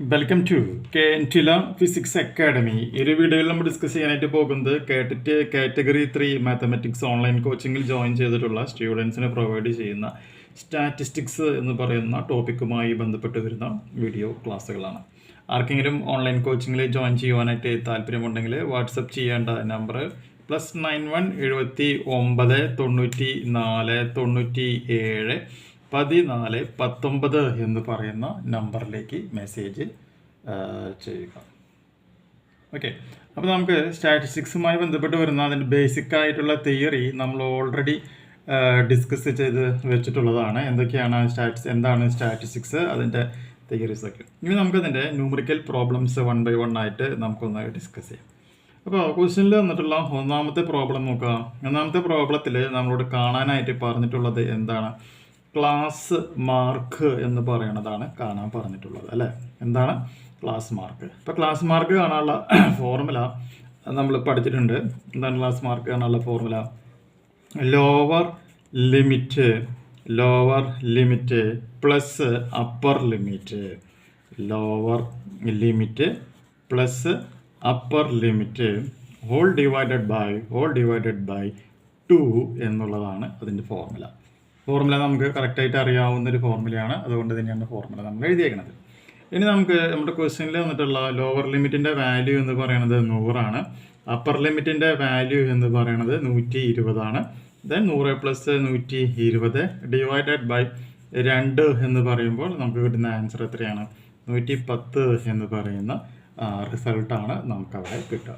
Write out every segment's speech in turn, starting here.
Welcome to KNTILA physics academy. ഈ ഒരു വീഡിയോയിൽ നമ്മൾ ഡിസ്കസ് ചെയ്യാനായിട്ട് പോകുന്നത് കാറ്റഗറി 3 മാത്തമാറ്റിക്സ് ഓൺലൈൻ കോച്ചിങ്ങിൽ ജോയിൻ ചെയ്തിട്ടുള്ള സ്റ്റുഡൻസിന് പ്രൊവൈഡ് ചെയ്യുന്ന സ്റ്റാറ്റിസ്റ്റിക്സ് എന്ന് പറയുന്ന ടോപ്പിക്കുമായി ബന്ധപ്പെട്ട് വരുന്ന വീഡിയോ ക്ലാസ്സുകളാണ്. ആർക്കെങ്കിലും ഓൺലൈൻ കോച്ചിങ്ങിൽ ജോയിൻ ചെയ്യുവാനായിട്ട് താല്പര്യമുണ്ടെങ്കിൽ വാട്സപ്പ് ചെയ്യേണ്ട നമ്പർ +91 79 94 97 14 19 എന്ന് പറയുന്ന നമ്പറിലേക്ക് മെസ്സേജ് ചെയ്യുക. ഓക്കെ, അപ്പോൾ നമുക്ക് സ്റ്റാറ്റിസ്റ്റിക്സുമായി ബന്ധപ്പെട്ട് വരുന്ന അതിൻ്റെ ബേസിക് ആയിട്ടുള്ള തിയറി നമ്മൾ ഓൾറെഡി ഡിസ്കസ് ചെയ്ത് വെച്ചിട്ടുള്ളതാണ്. എന്താണ് സ്റ്റാറ്റിസ്റ്റിക്സ്, അതിൻ്റെ തിയറീസൊക്കെ. ഇനി നമുക്കതിൻ്റെ ന്യൂമറിക്കൽ പ്രോബ്ലംസ് 1 by 1 ആയിട്ട് നമുക്കൊന്ന് ഡിസ്കസ് ചെയ്യാം. അപ്പോൾ ക്വസ്റ്റ്യനിൽ വന്നിട്ടുള്ള ഒന്നാമത്തെ പ്രോബ്ലം നോക്കുക. ഒന്നാമത്തെ പ്രോബ്ലത്തിൽ നമ്മളോട് കാണാനായിട്ട് പറഞ്ഞിട്ടുള്ളത് എന്താണ്? ക്ലാസ് മാർക്ക് എന്ന് പറയുന്നതാണ് കാണാൻ പറഞ്ഞിട്ടുള്ളത്, അല്ലേ? എന്താണ് ക്ലാസ് മാർക്ക്? ഇപ്പോൾ ക്ലാസ് മാർക്ക് കാണാനുള്ള ഫോർമുല നമ്മൾ പഠിച്ചിട്ടുണ്ട്. എന്താണ് ക്ലാസ് മാർക്ക് കാണാനുള്ള formula? Lower limit plus upper limit. Lower limit plus upper limit whole divided by 2 എന്നുള്ളതാണ് അതിൻ്റെ ഫോർമുല. നമുക്ക് കറക്റ്റായിട്ട് അറിയാവുന്ന ഒരു ഫോർമുലയാണ്, അതുകൊണ്ട് തന്നെയാണ് ഫോർമുല നമ്മൾ എഴുതിയേക്കുന്നത്. ഇനി നമുക്ക് നമ്മുടെ ക്വസ്റ്റ്യനിൽ വന്നിട്ടുള്ള ലോവർ ലിമിറ്റിൻ്റെ വാല്യൂ എന്ന് പറയുന്നത് 100 അപ്പർ ലിമിറ്റിൻ്റെ വാല്യൂ എന്ന് പറയുന്നത് 120 ആണ്. ദെൻ 100 പ്ലസ് 120 ഡിവൈഡഡ് ബൈ 2 എന്ന് പറയുമ്പോൾ നമുക്ക് കിട്ടുന്ന ആൻസർ എത്രയാണ്? 110 എന്ന് പറയുന്ന റിസൾട്ടാണ് നമുക്കവിടെ കിട്ടുക.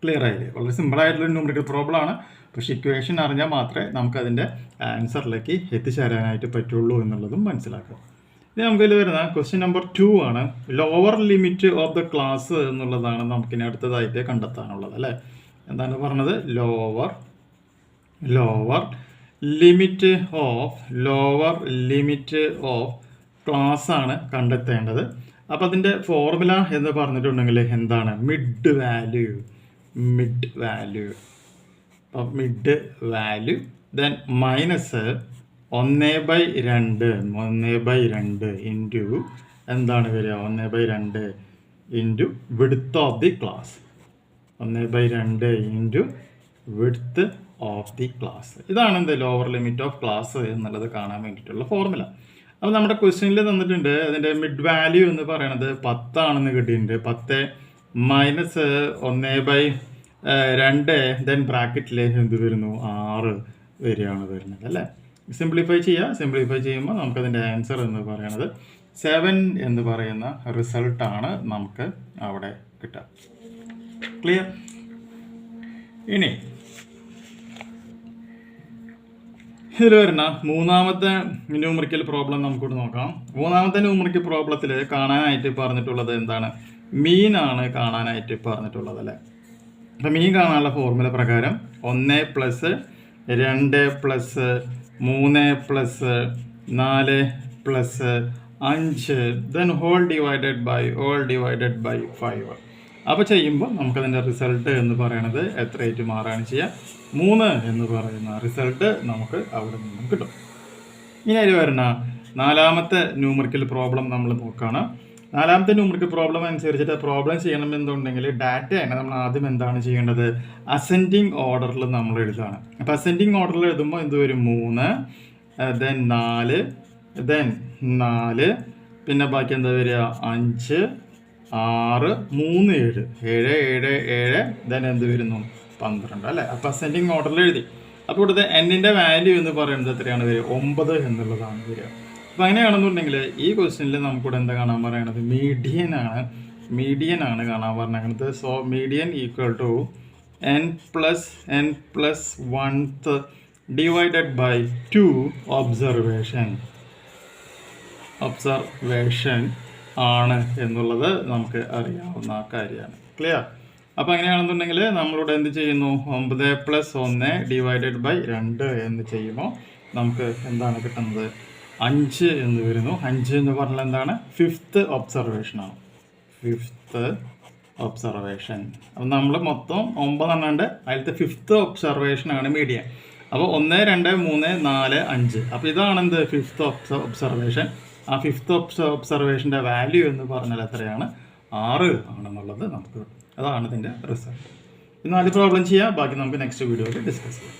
ക്ലിയർ ആയില്ലേ? വളരെ സിമ്പിളായിട്ടുള്ള ന്യൂമറിക്കൽ പ്രോബ്ലം ആണ്. പക്ഷേ ഇക്വേഷൻ അറിഞ്ഞാൽ മാത്രമേ നമുക്കതിൻ്റെ ആൻസറിലേക്ക് എത്തിച്ചേരാനായിട്ട് പറ്റുള്ളൂ എന്നുള്ളതും മനസ്സിലാക്കുക. ഇനി നമുക്കിതിൽ വരുന്ന ക്വസ്റ്റ്യൻ നമ്പർ 2 ആണ്. Lower limit of the class എന്നുള്ളതാണ് നമുക്കിനി അടുത്തതായിട്ട് കണ്ടെത്താനുള്ളത്, അല്ലേ? എന്താണ് പറഞ്ഞത്? ലോവർ ലിമിറ്റ് ഓഫ് ക്ലാസ് ആണ് കണ്ടെത്തേണ്ടത്. അപ്പോൾ അതിൻ്റെ ഫോർമുല എന്ന് പറഞ്ഞിട്ടുണ്ടെങ്കിൽ എന്താണ്? Mid value then minus 1/2 into എന്താണ് വരിക? 1/2 into width of the class. 1/2 into width of the class. ഇതാണ് എന്ത്? ലോവർ ലിമിറ്റ് ഓഫ് ക്ലാസ് എന്നുള്ളത് കാണാൻ വേണ്ടിയിട്ടുള്ള ഫോർമുല. അപ്പോൾ നമ്മുടെ ക്വസ്റ്റ്യനിൽ തന്നിട്ടുണ്ട് അതിൻ്റെ മിഡ് വാല്യൂ എന്ന് പറയുന്നത് 10 ആണെന്ന് കിട്ടിയിട്ടുണ്ട്. 10 മൈനസ് 1/2 ദെൻ ബ്രാക്കറ്റിൽ എന്ത് വരുന്നു? 6 വരികയാണ് വരുന്നത്, അല്ലേ? സിംപ്ലിഫൈ ചെയ്യുമ്പോൾ നമുക്കതിൻ്റെ ആൻസർ എന്ന് പറയുന്നത് 7 എന്ന് പറയുന്ന റിസൾട്ടാണ് നമുക്ക് അവിടെ കിട്ടുക. ക്ലിയർ? ഇനി ഇതിൽ വരുന്ന മൂന്നാമത്തെ ന്യൂമറിക്കൽ പ്രോബ്ലം നമുക്കിവിടെ നോക്കാം. മൂന്നാമത്തെ ന്യൂമറിക്കൽ പ്രോബ്ലത്തിൽ കാണാനായിട്ട് പറഞ്ഞിട്ടുള്ളത് എന്താണ്? മീനാണ് കാണാനായിട്ട് പറഞ്ഞിട്ടുള്ളത്, അല്ലേ? അപ്പം മീൻ കാണാനുള്ള ഫോർമുല പ്രകാരം 1 plus 2 plus 3 plus 4 plus 5 then whole divided by 5. അപ്പോൾ ചെയ്യുമ്പോൾ നമുക്കതിൻ്റെ റിസൾട്ട് എന്ന് പറയുന്നത് എത്രയായിട്ട് മാറാണ് ചെയ്യുക? 3 എന്ന് പറയുന്ന റിസൾട്ട് നമുക്ക് അവിടെ നിന്നും കിട്ടും. ഇനി അതിൽ വരുന്ന നാലാമത്തെ ന്യൂമറിക്കൽ പ്രോബ്ലം നമ്മൾ നോക്കുകയാണ്. നാലാമത്തെ ന്യൂമറിക്കൽ പ്രോബ്ലം അനുസരിച്ചിട്ട് പ്രോബ്ലം ചെയ്യണമെന്നുണ്ടെങ്കിൽ ഡാറ്റയാണ് നമ്മൾ ആദ്യം എന്താണ് ചെയ്യേണ്ടത്? അസെൻഡിങ് ഓർഡറിൽ നമ്മൾ എഴുതുകയാണ്. അപ്പോൾ അസെൻഡിങ് ഓർഡറിൽ എഴുതുമ്പോൾ എന്ത് വരും? 3 ദെൻ 4 പിന്നെ ബാക്കി എന്താ വരിക? 5 6 3 7 ദെൻ എന്ത് വരുന്നു? 12, അല്ലേ? അപ്പോൾ അസെൻഡിങ് ഓർഡറിൽ എഴുതി. അപ്പോൾ ഇവിടുത്തെ എന്നിൻ്റെ വാല്യൂ എന്ന് പറയുന്നത് എത്രയാണ് വരിക? 9 എന്നുള്ളതാണ് വരിക. അപ്പോൾ അങ്ങനെയാണെന്നുണ്ടെങ്കിൽ ഈ ക്വസ്റ്റ്യനിൽ നമുക്കിവിടെ എന്താ കാണാൻ പറയണത്? മീഡിയൻ ആണ് കാണാൻ പറഞ്ഞത്. So median equal to n plus 1th divided by 2 observation ആണ് എന്നുള്ളത് നമുക്ക് അറിയാവുന്ന കാര്യമാണ്. ക്ലിയർ? അപ്പോൾ അങ്ങനെയാണെന്നുണ്ടെങ്കിൽ നമ്മളിവിടെ എന്ത് ചെയ്യുന്നു? 9 + 1 ഡിവൈഡഡ് ബൈ 2 എന്ന് ചെയ്യുമ്പോൾ നമുക്ക് എന്താണ് കിട്ടുന്നത്? 5 എന്ന് വരുന്നു. 5 എന്ന് പറഞ്ഞാൽ എന്താണ്? 5th ഒബ്സർവേഷനാണ്. 5th observation. അപ്പം നമ്മൾ മൊത്തം 9 എണ്ണുണ്ട്, അതിലത്തെ 5th ഒബ്സർവേഷനാണ് മീഡിയൻ. അപ്പോൾ 1 2 3 4 5. അപ്പോൾ ഇതാണ് എന്ത്? 5th observation. ആ ഫിഫ്ത്ത് ഒബ്സർവേഷൻ്റെ വാല്യൂ എന്ന് പറഞ്ഞാൽ എത്രയാണ്? 6 ആണെന്നുള്ളത് നമുക്ക് കിട്ടും. അതാണ് ഇതിൻ്റെ റിസൾട്ട്. 4 പ്രോബ്ലം ചെയ്യാം. ബാക്കി നമുക്ക് നെക്സ്റ്റ് വീഡിയോയിൽ ഡിസ്കസ് ചെയ്യാം.